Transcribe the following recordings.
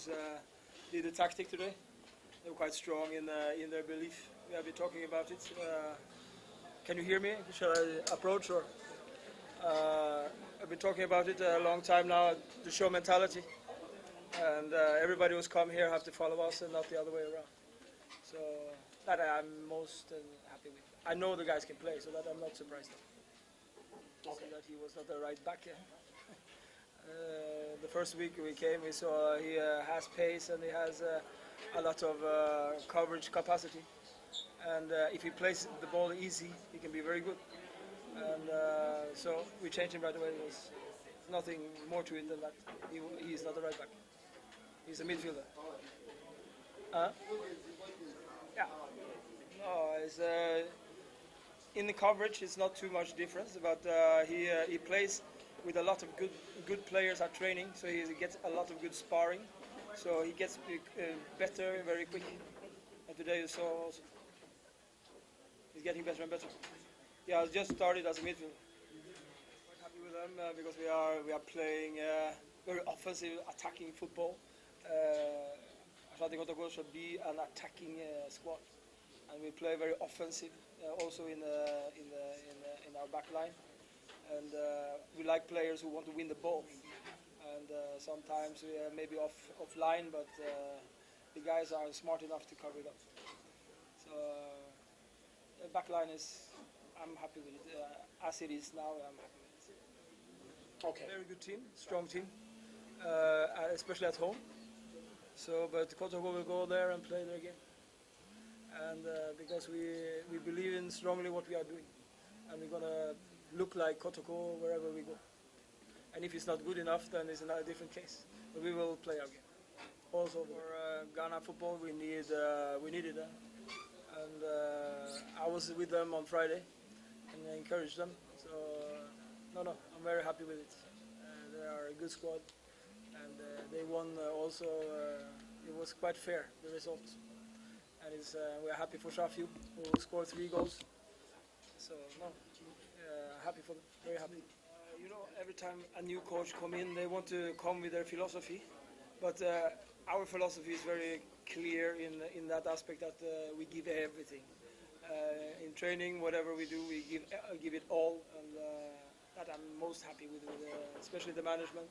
coaches did the tactic today. They were quite strong in their belief. We have been talking about it. Can you hear me? Shall I approach or? I've been talking about it a long time now. The show mentality, and everybody who's come here have to follow us and not the other way around. So that I'm most happy with. I know the guys can play, so that I'm not surprised of. Okay. So that he was not the right back. The first week we came, we saw he has pace and he has a lot of coverage capacity. And if he plays the ball easy, he can be very good. And so we changed him right away. There's nothing more to it than that. He is not the right back. He's a midfielder. Yeah. No, it's, in the coverage, it's not too much difference, but he plays with a lot of good players at training, so he gets a lot of good sparring. So he gets better very quick. And today you saw also. He's getting better and better. Yeah, I just started as a midfielder. Quite happy with them because we are playing very offensive, attacking football. Asante Kotoko should be an attacking squad, and we play very offensive also in our back line. And we like players who want to win the ball. And sometimes we are maybe offline, but the guys are smart enough to cover it up. So the back line is, I'm happy with it. As it is now, I'm happy with it. Okay. Very good team, strong team, especially at home. So, but Kotoko will go there and play their game. And because we believe in strongly what we are doing. And we're going to look like Kotoko wherever we go. And if it's not good enough, then it's another different case. But we will play our game. Also for Ghana football, we needed that. And I was with them on Friday and I encouraged them. So, no, I'm very happy with it. They are a good squad. And they won also, it was quite fair, the result. And we're happy for Shafiu, who scored 3 goals. So, no, happy for them, very happy. You know, every time a new coach come in, they want to come with their philosophy. But our philosophy is very clear in that aspect that we give everything. In training, whatever we do, we give it all. And that I'm most happy with especially the management.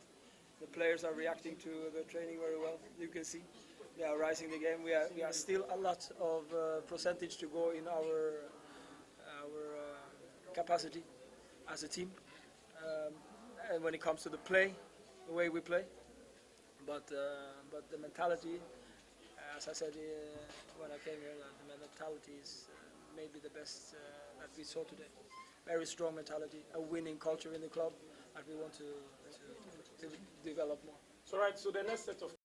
The players are reacting to the training very well. You can see they are rising the game. We are still a lot of percentage to go in our capacity as a team, and when it comes to the play, the way we play. But the mentality, as I said when I came here, the mentality is maybe the best that we saw today. Very strong mentality, a winning culture in the club that we want to develop more. So right, so the next set of